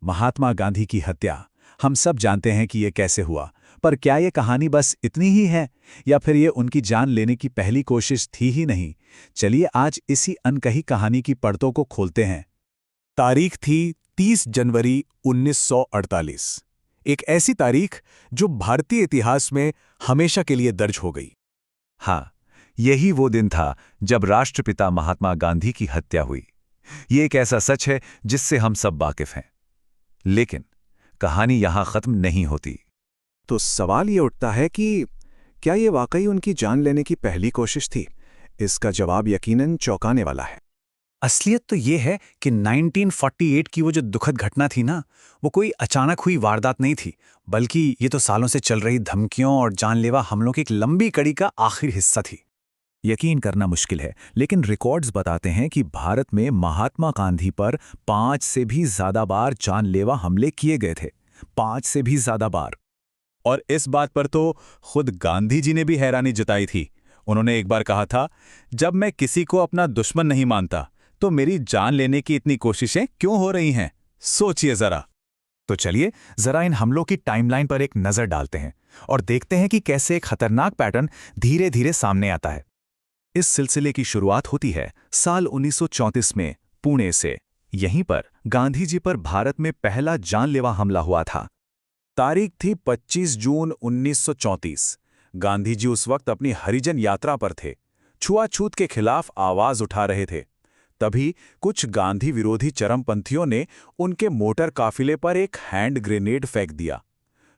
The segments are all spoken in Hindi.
महात्मा गांधी की हत्या। हम सब जानते हैं कि ये कैसे हुआ, पर क्या ये कहानी बस इतनी ही है, या फिर ये उनकी जान लेने की पहली कोशिश थी ही नहीं? चलिए आज इसी अनकही कहानी की परतों को खोलते हैं। तारीख थी 30 जनवरी 1948। एक ऐसी तारीख जो भारतीय इतिहास में हमेशा के लिए दर्ज हो गई। हाँ, यही वो दिन था जब राष्ट्रपिता महात्मा गांधी की हत्या हुई। ये एक ऐसा सच है जिससे हम सब वाकिफ हैं। लेकिन कहानी यहां खत्म नहीं होती। तो सवाल ये उठता है कि क्या ये वाकई उनकी जान लेने की पहली कोशिश थी? इसका जवाब यकीनन चौंकाने वाला है। असलियत तो ये है कि 1948 की वो जो दुखद घटना थी ना, वो कोई अचानक हुई वारदात नहीं थी, बल्कि ये तो सालों से चल रही धमकियों और जानलेवा हमलों की एक लंबी कड़ी का आखिरी हिस्सा थी। यकीन करना मुश्किल है, लेकिन रिकॉर्ड्स बताते हैं कि भारत में महात्मा गांधी पर 5 से भी ज्यादा बार जानलेवा हमले किए गए थे। 5 से भी ज्यादा बार। और इस बात पर तो खुद गांधी जी ने भी हैरानी जताई थी। उन्होंने एक बार कहा था, जब मैं किसी को अपना दुश्मन नहीं मानता तो मेरी जान लेने की इतनी कोशिशें क्यों हो रही हैं? सोचिए जरा। तो चलिए जरा इन हमलों की टाइमलाइन पर एक नजर डालते हैं और देखते हैं कि कैसे एक खतरनाक पैटर्न धीरे धीरे सामने आता है। इस सिलसिले की शुरुआत होती है साल 1934 में पुणे से। यहीं पर गांधी जी पर भारत में पहला जानलेवा हमला हुआ था। तारीख थी 25 जून 1934। गांधी जी उस वक्त अपनी हरिजन यात्रा पर थे। छुआछूत के खिलाफ आवाज उठा रहे थे। तभी कुछ गांधी विरोधी चरमपंथियों ने उनके मोटर काफिले पर एक हैंड ग्रेनेड फेंक दिया।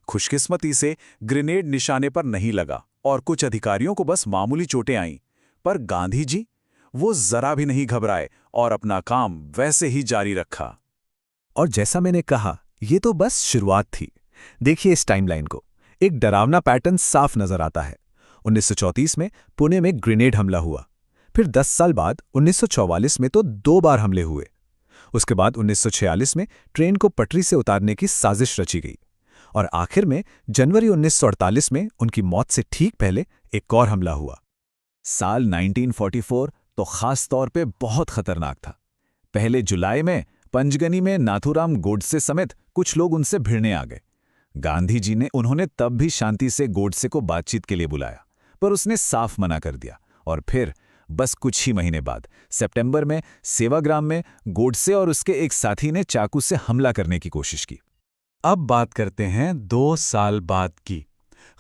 खुशकिस्मती से ग्रेनेड निशाने पर नहीं लगा और कुछ अधिकारियों को बस मामूली चोटें आईं। पर गांधी जी, वो जरा भी नहीं घबराए और अपना काम वैसे ही जारी रखा। और जैसा मैंने कहा, ये तो बस शुरुआत थी। देखिए इस टाइमलाइन को। एक डरावना पैटर्न साफ नजर आता है। 1934 में पुणे में ग्रेनेड हमला हुआ। फिर 10 साल बाद 1944 में तो 2 बार हमले हुए। उसके बाद 1946 में ट्रेन को पटरी से उतारने की साजिश रची गई। और आखिर में जनवरी 1948 में उनकी मौत से ठीक पहले एक और हमला हुआ। साल 1944 तो खास तौर पे बहुत खतरनाक था। पहले जुलाई में पंजगनी में नाथूराम गोडसे समेत कुछ लोग उनसे भिड़ने आ गए। गांधी जी ने उन्होंने तब भी शांति से गोडसे को बातचीत के लिए बुलाया, पर उसने साफ मना कर दिया। और फिर बस कुछ ही महीने बाद सितंबर में सेवाग्राम में गोडसे और उसके एक साथी ने चाकू से हमला करने की कोशिश की। अब बात करते हैं 2 साल बाद की।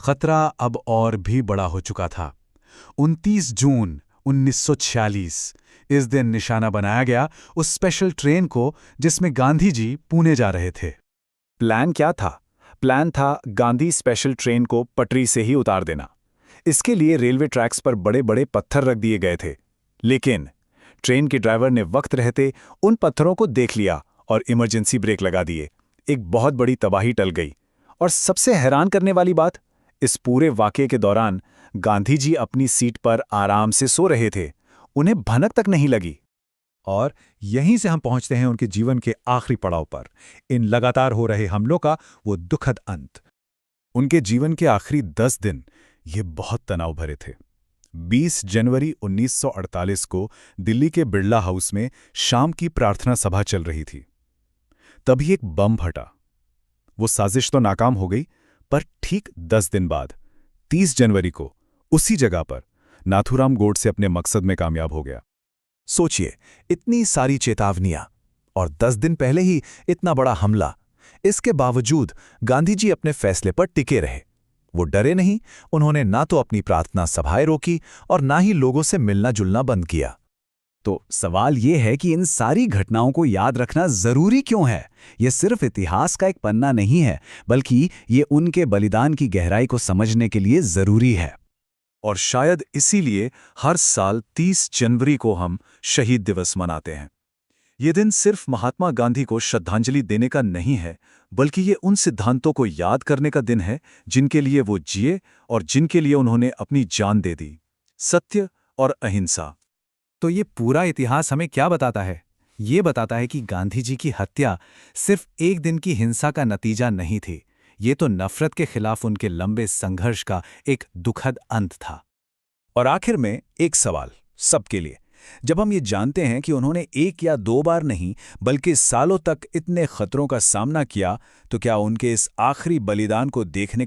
खतरा अब और भी बड़ा हो चुका था। 29 जून 1946 इस दिन निशाना बनाया गया उस स्पेशल ट्रेन को जिसमें गांधी जी पुणे जा रहे थे। प्लान क्या था? प्लान था गांधी स्पेशल ट्रेन को पटरी से ही उतार देना। इसके लिए रेलवे ट्रैक्स पर बड़े बड़े पत्थर रख दिए गए थे। लेकिन ट्रेन के ड्राइवर ने वक्त रहते उन पत्थरों को देख लिया और इमरजेंसी ब्रेक लगा दिए। एक बहुत बड़ी तबाही टल गई। और सबसे हैरान करने वाली बात, इस पूरे वाकये के दौरान गांधी जी अपनी सीट पर आराम से सो रहे थे। उन्हें भनक तक नहीं लगी। और यहीं से हम पहुंचते हैं उनके जीवन के आखिरी पड़ाव पर, इन लगातार हो रहे हमलों का वो दुखद अंत। उनके जीवन के आखिरी 10 दिन ये बहुत तनाव भरे थे। 20 जनवरी 1948 को दिल्ली के बिड़ला हाउस में शाम की प्रार्थना सभा चल रही थी। तभी एक बम फटा। वो साजिश तो नाकाम हो गई, पर ठीक 10 दिन बाद 30 जनवरी को उसी जगह पर नाथूराम गोडसे अपने मकसद में कामयाब हो गया। सोचिए, इतनी सारी चेतावनियां और 10 दिन पहले ही इतना बड़ा हमला। इसके बावजूद गांधी जी अपने फैसले पर टिके रहे। वो डरे नहीं। उन्होंने ना तो अपनी प्रार्थना सभाएं रोकी और ना ही लोगों से मिलना जुलना बंद किया। तो सवाल ये है कि इन सारी घटनाओं को याद रखना जरूरी क्यों है? ये सिर्फ इतिहास का एक पन्ना नहीं है, बल्कि ये उनके बलिदान की गहराई को समझने के लिए जरूरी है। और शायद इसीलिए हर साल 30 जनवरी को हम शहीद दिवस मनाते हैं। ये दिन सिर्फ महात्मा गांधी को श्रद्धांजलि देने का नहीं है, बल्कि ये उन सिद्धांतों को याद करने का दिन है जिनके लिए वो जिए और जिनके लिए उन्होंने अपनी जान दे दी। सत्य और अहिंसा। तो ये पूरा इतिहास हमें क्या बताता है? ये बताता है कि गांधी जी की हत्या सिर्फ एक दिन की हिंसा का नतीजा नहीं थी। ये तो नफरत के खिलाफ उनके लंबे संघर्ष का एक दुखद अंत था। और आखिर में एक सवाल सबके लिए, जब हम ये जानते हैं कि उन्होंने एक या दो बार नहीं बल्कि सालों तक इतने खतरों का सामना किया, तो क्या उनके इस आखिरी बलिदान को देखने का